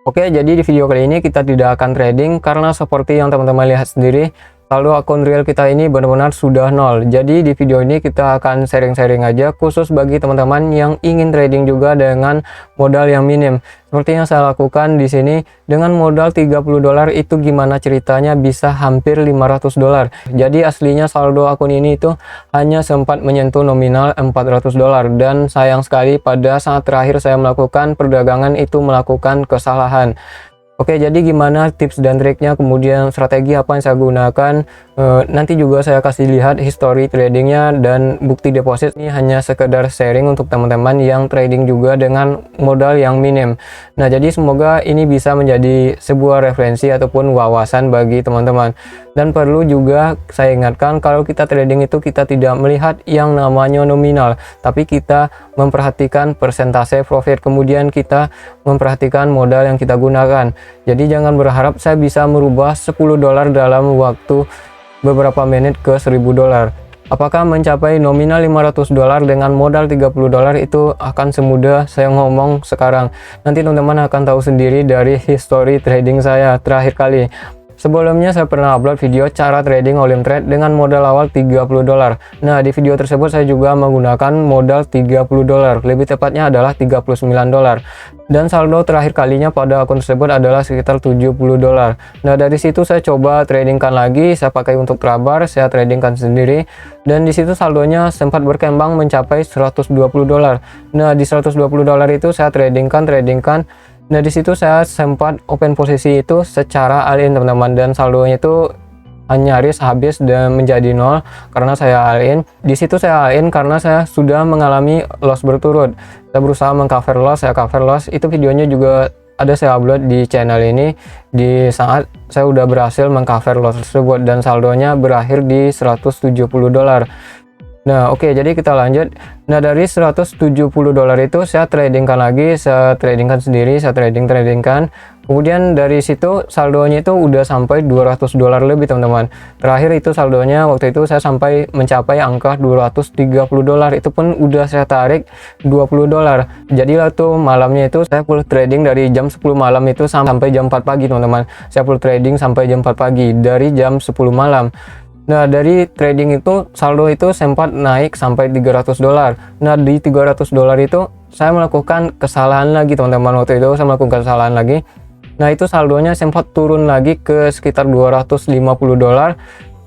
Oke, jadi di video kali ini kita tidak akan trading karena seperti yang teman-teman lihat sendiri, saldo akun real kita ini benar-benar sudah nol. Jadi di video ini kita akan sharing-sharing aja khusus bagi teman-teman yang ingin trading juga dengan modal yang minim. Seperti yang saya lakukan di sini dengan modal 30 dolar itu gimana ceritanya bisa hampir 500 dolar. Jadi aslinya saldo akun ini itu hanya sempat menyentuh nominal 400 dolar dan sayang sekali pada saat terakhir saya melakukan perdagangan itu melakukan kesalahan. Oke, jadi gimana tips dan triknya, kemudian strategi apa yang saya gunakan, nanti juga saya kasih lihat history tradingnya dan bukti deposit. Ini hanya sekedar sharing untuk teman-teman yang trading juga dengan modal yang minim. Nah, jadi semoga ini bisa menjadi sebuah referensi ataupun wawasan bagi teman-teman. Dan perlu juga saya ingatkan kalau kita trading itu kita tidak melihat yang namanya nominal, tapi kita memperhatikan persentase profit, kemudian kita memperhatikan modal yang kita gunakan. Jadi jangan berharap saya bisa merubah 10 dolar dalam waktu beberapa menit ke 1000 dolar. Apakah mencapai nominal 500 dolar dengan modal 30 dolar itu akan semudah saya ngomong sekarang? Nanti teman-teman akan tahu sendiri dari history trading saya terakhir kali. Sebelumnya saya pernah upload video cara trading Olim Trade dengan modal awal 30 dolar. Nah, di video tersebut saya juga menggunakan modal 30 dolar. Lebih tepatnya adalah 39 dolar. Dan saldo terakhir kalinya pada akun tersebut adalah sekitar 70 dolar. Nah, dari situ saya coba tradingkan lagi, saya pakai untuk Trabar, saya tradingkan sendiri. Dan di situ saldonya sempat berkembang mencapai 120 dolar. Nah, di 120 dolar itu saya tradingkan. Nah, di situ saya sempat open posisi itu secara all-in teman-teman, dan saldonya itu nyaris habis dan menjadi nol karena saya all-in. Di situ saya all-in karena saya sudah mengalami loss berturut. Saya berusaha mengcover loss, saya cover loss. Itu videonya juga ada saya upload di channel ini di saat saya udah berhasil mengcover loss tersebut dan saldonya berakhir di 170 dolar. Nah, oke, jadi kita lanjut. Nah, dari 170 dolar itu saya tradingkan lagi, saya tradingkan sendiri, saya tradingkan. Kemudian dari situ saldonya itu udah sampai 200 dolar lebih teman-teman. Terakhir itu saldonya waktu itu saya sampai mencapai angka 230 dolar. Itu pun udah saya tarik 20 dolar. Jadilah tuh malamnya itu saya full trading dari jam 10 malam itu sampai jam 4 pagi teman-teman. Saya full trading sampai jam 4 pagi dari jam 10 malam. Nah, dari trading itu saldo itu sempat naik sampai 300 dolar. Nah, di 300 dolar itu saya melakukan kesalahan lagi teman-teman. Waktu itu saya melakukan kesalahan lagi. Nah, itu saldonya sempat turun lagi ke sekitar 250 dolar.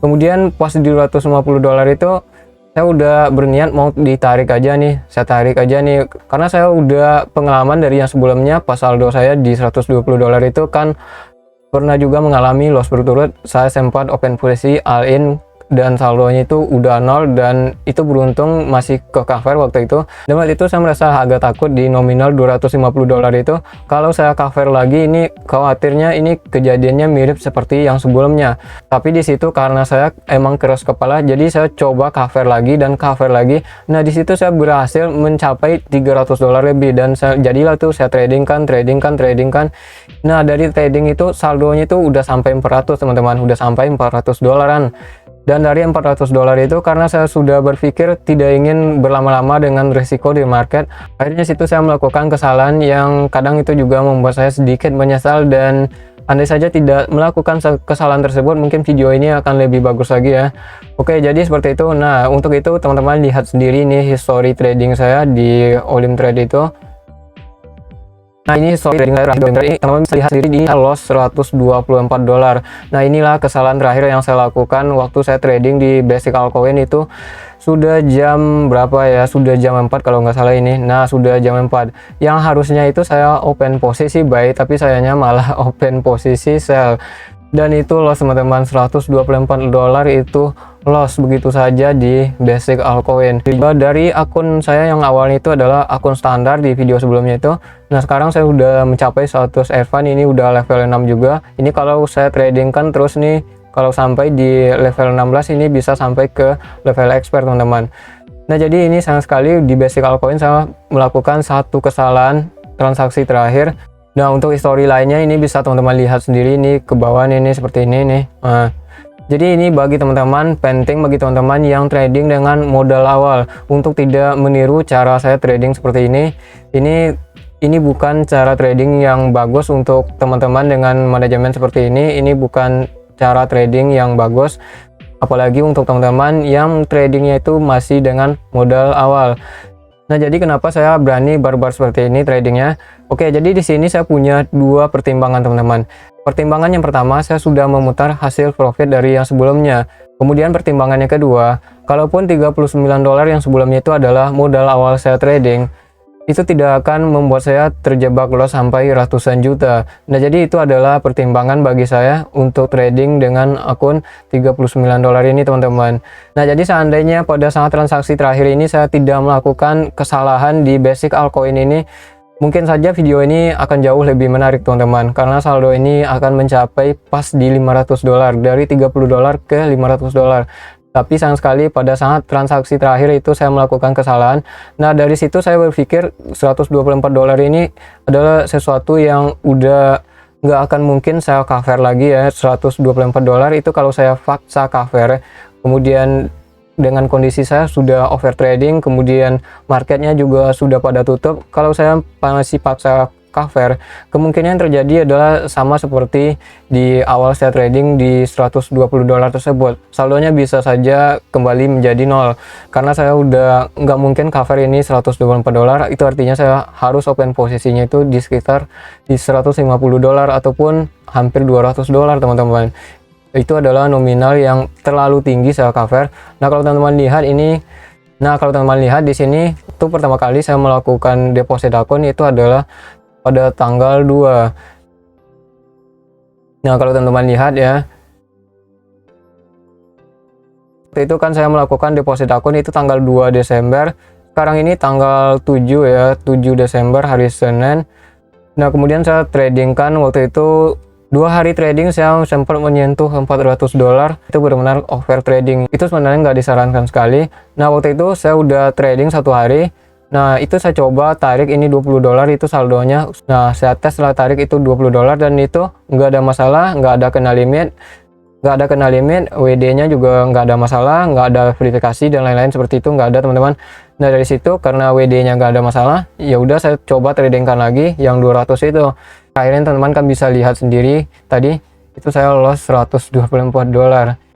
Kemudian pas di 250 dolar itu saya udah berniat mau ditarik aja nih. Saya tarik aja nih karena saya udah pengalaman dari yang sebelumnya pas saldo saya di 120 dolar itu kan pernah juga mengalami loss berturut. Saya sempat open posisi all-in dan saldonya itu udah nol, dan itu beruntung masih ke cover waktu itu. Dan waktu itu saya merasa agak takut di nominal 250 dolar itu. Kalau saya cover lagi ini khawatirnya ini kejadiannya mirip seperti yang sebelumnya. Tapi di situ karena saya emang keras kepala, jadi saya coba cover lagi dan cover lagi. Nah, di situ saya berhasil mencapai 300 dolar lebih dan jadilah tuh saya tradingkan. Nah, dari trading itu saldonya itu udah sampai 400 teman-teman, udah sampai 400 dolaran. Dan dari 400 dolar itu karena saya sudah berpikir tidak ingin berlama-lama dengan risiko di market, akhirnya situ saya melakukan kesalahan yang kadang itu juga membuat saya sedikit menyesal. Dan andai saja tidak melakukan kesalahan tersebut mungkin video ini akan lebih bagus lagi ya. Oke, jadi seperti itu. Nah, untuk itu teman-teman lihat sendiri nih history trading saya di Olim Trade itu. Nah, ini history trading saya ini teman-teman bisa lihat sendiri di loss 124 dolar. Nah, inilah kesalahan terakhir yang saya lakukan waktu saya trading di Basic Altcoin itu. Sudah jam berapa ya? Sudah jam 4 kalau nggak salah ini. Nah, sudah jam 4. Yang harusnya itu saya open posisi buy, tapi sayangnya malah open posisi sell. Dan itu loss teman-teman, 124 dolar itu loss begitu saja di Basic Altcoin. Dari akun saya yang awalnya itu adalah akun standar di video sebelumnya itu. Nah, sekarang saya udah mencapai 100 Advance, ini udah level 6 juga. Ini kalau saya trading kan terus nih, kalau sampai di level 16 ini bisa sampai ke level expert teman-teman. Nah, jadi ini sayang sekali di Basic Altcoin saya melakukan satu kesalahan transaksi terakhir. Nah, untuk history lainnya ini bisa teman-teman lihat sendiri nih ke bawah ini seperti ini nih. Nah, jadi ini bagi teman-teman, penting bagi teman-teman yang trading dengan modal awal untuk tidak meniru cara saya trading seperti ini. Ini ini bukan cara trading yang bagus untuk teman-teman dengan manajemen seperti ini. Ini bukan cara trading yang bagus, apalagi untuk teman-teman yang tradingnya itu masih dengan modal awal. Nah, jadi kenapa saya berani barbar seperti ini tradingnya? Oke, jadi di sini saya punya dua pertimbangan teman-teman. Pertimbangan yang pertama, saya sudah memutar hasil profit dari yang sebelumnya. Kemudian pertimbangan yang kedua, kalaupun $39 yang sebelumnya itu adalah modal awal saya trading, itu tidak akan membuat saya terjebak loss sampai ratusan juta. Nah, jadi itu adalah pertimbangan bagi saya untuk trading dengan akun $39 ini teman-teman. Nah, jadi seandainya pada saat transaksi terakhir ini saya tidak melakukan kesalahan di basic altcoin ini, mungkin saja video ini akan jauh lebih menarik teman-teman, karena saldo ini akan mencapai pas di $500, dari $30 ke $500. Tapi sayang sekali pada saat transaksi terakhir itu saya melakukan kesalahan. Nah, dari situ saya berpikir $124 ini adalah sesuatu yang udah nggak akan mungkin saya cover lagi ya. $124 itu kalau saya paksa cover, kemudian dengan kondisi saya sudah over trading, kemudian marketnya juga sudah pada tutup, kalau saya masih paksa cover, kemungkinan terjadi adalah sama seperti di awal saya trading di $120 tersebut. Saldonya bisa saja kembali menjadi nol, karena saya udah nggak mungkin cover ini $124. Itu artinya saya harus open posisinya itu di sekitar di $150 ataupun hampir $200 teman-teman. Itu adalah nominal yang terlalu tinggi saya cover. Nah, kalau teman-teman lihat ini, kalau teman-teman lihat di sini itu pertama kali saya melakukan deposit akun itu adalah pada tanggal 2. Nah, kalau teman-teman lihat ya, waktu itu kan saya melakukan deposit akun itu tanggal 2 Desember. Sekarang ini tanggal 7 ya, 7 Desember hari Senin. Nah, kemudian saya trading kan waktu itu 2 hari trading saya sempat menyentuh $400. Itu benar-benar over trading. Itu sebenarnya nggak disarankan sekali. Nah, waktu itu saya udah trading 1 hari. Nah, itu saya coba tarik ini $20 itu saldonya. Nah, saya tes setelah tarik itu $20 dan itu nggak ada masalah, nggak ada kena limit, WD-nya juga nggak ada masalah, nggak ada verifikasi dan lain-lain seperti itu, nggak ada teman-teman. Nah, dari situ karena WD-nya nggak ada masalah, ya udah saya coba tradingkan lagi yang 200 itu. Akhirnya teman-teman kan bisa lihat sendiri tadi itu saya loss $124.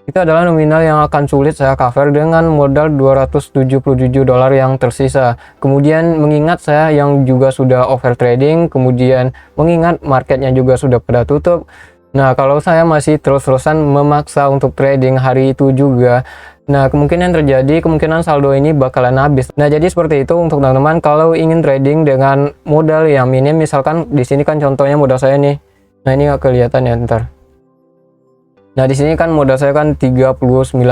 Itu adalah nominal yang akan sulit saya cover dengan modal $277 yang tersisa. Kemudian mengingat saya yang juga sudah over trading, kemudian mengingat marketnya juga sudah pada tutup. Nah, kalau saya masih terus-terusan memaksa untuk trading hari itu juga, nah kemungkinan saldo ini bakalan habis. Nah, jadi seperti itu untuk teman-teman kalau ingin trading dengan modal yang minim, misalkan di sini kan contohnya modal saya nih. Nah, ini nggak kelihatan ya ntar. Nah, di sini kan modal saya kan $39.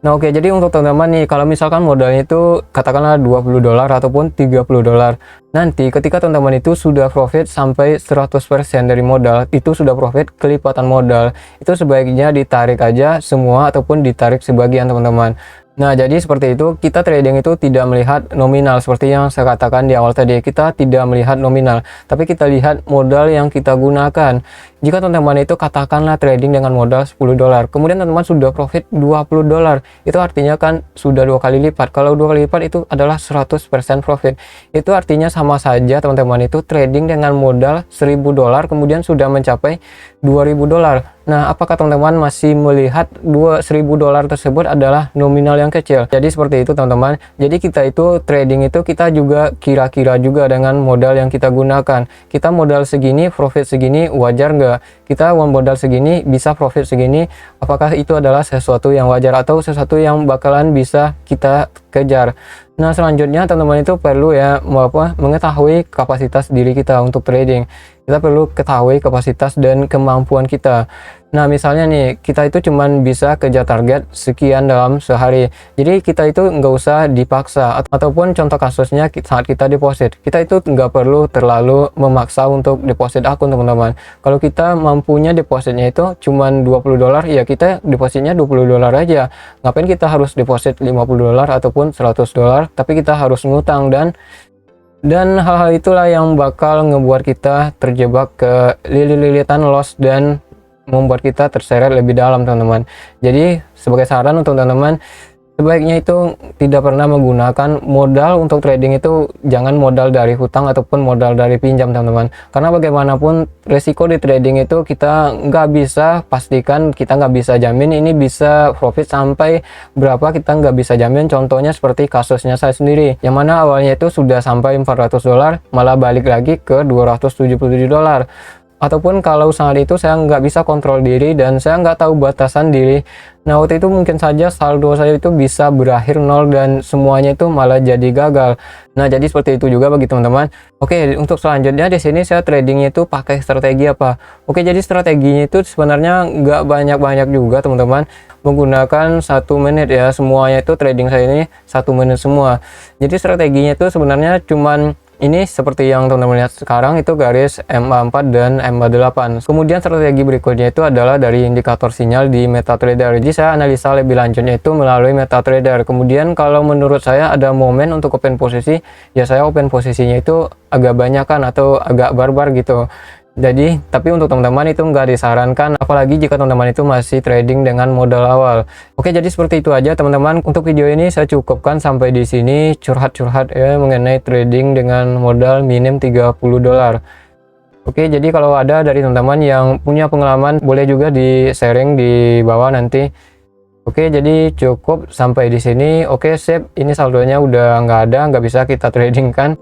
Nah, oke, jadi untuk teman-teman nih, kalau misalkan modalnya itu katakanlah $20 ataupun $30. Nanti ketika teman-teman itu sudah profit sampai 100% dari modal, itu sudah profit kelipatan modal, itu sebaiknya ditarik aja semua ataupun ditarik sebagian teman-teman. Nah, jadi seperti itu, kita trading itu tidak melihat nominal seperti yang saya katakan di awal tadi. Kita tidak melihat nominal, tapi kita lihat modal yang kita gunakan. Jika teman-teman itu katakanlah trading dengan modal $10, kemudian teman-teman sudah profit $20, itu artinya kan sudah 2 kali lipat. Kalau 2 kali lipat itu adalah 100% profit. Itu artinya sama saja teman-teman itu trading dengan modal $1000 kemudian sudah mencapai $2000. Nah, apakah teman-teman masih melihat $1000 tersebut adalah nominal yang kecil? Jadi seperti itu teman-teman. Jadi kita itu trading itu kita juga kira-kira juga dengan modal yang kita gunakan. Kita modal segini, profit segini, wajar nggak? Kita modal segini, bisa profit segini, apakah itu adalah sesuatu yang wajar atau sesuatu yang bakalan bisa kita kejar? Nah, selanjutnya teman-teman itu perlu ya mengetahui kapasitas diri kita untuk trading. Kita perlu ketahui kapasitas dan kemampuan kita. Nah, misalnya nih, kita itu cuman bisa kejar target sekian dalam sehari. Jadi kita itu nggak usah dipaksa. Ataupun contoh kasusnya saat kita deposit, kita itu nggak perlu terlalu memaksa untuk deposit akun teman-teman. Kalau kita mampunya depositnya itu cuman $20, ya kita depositnya $20 aja. Ngapain kita harus deposit $50 ataupun $100, tapi kita harus ngutang dan hal-hal itulah yang bakal ngebuat kita terjebak ke lilit-lilitan loss dan membuat kita terseret lebih dalam teman-teman. Jadi sebagai saran untuk teman-teman, sebaiknya itu tidak pernah menggunakan modal untuk trading. Itu jangan modal dari hutang ataupun modal dari pinjam, teman-teman, karena bagaimanapun resiko di trading itu kita nggak bisa pastikan, kita nggak bisa jamin ini bisa profit sampai berapa, kita nggak bisa jamin. Contohnya seperti kasusnya saya sendiri, yang mana awalnya itu sudah sampai $400 malah balik lagi ke $277. Ataupun kalau saat itu saya nggak bisa kontrol diri dan saya nggak tahu batasan diri, nah waktu itu mungkin saja saldo saya itu bisa berakhir nol dan semuanya itu malah jadi gagal. Nah jadi seperti itu juga bagi teman-teman. Oke, untuk selanjutnya di sini saya tradingnya itu pakai strategi apa? Oke, jadi strateginya itu sebenarnya nggak banyak-banyak juga, teman-teman, menggunakan 1 menit ya, semuanya itu trading saya ini 1 menit semua. Jadi strateginya itu sebenarnya cuman ini seperti yang teman-teman lihat sekarang, itu garis MA4 dan MA8. Kemudian strategi berikutnya itu adalah dari indikator sinyal di MetaTrader. Jadi saya analisa lebih lanjutnya itu melalui MetaTrader. Kemudian kalau menurut saya ada momen untuk open posisi, ya saya open posisinya itu agak banyak kan atau agak barbar gitu. Jadi, tapi untuk teman-teman itu nggak disarankan, apalagi jika teman-teman itu masih trading dengan modal awal. Oke, jadi seperti itu aja teman-teman. Untuk video ini saya cukupkan sampai di sini, curhat-curhat ya mengenai trading dengan modal minim $30. Oke, jadi kalau ada dari teman-teman yang punya pengalaman, boleh juga di-sharing di bawah nanti. Oke, jadi cukup sampai di sini. Oke, sip. Ini saldonya udah nggak ada, nggak bisa kita trading kan.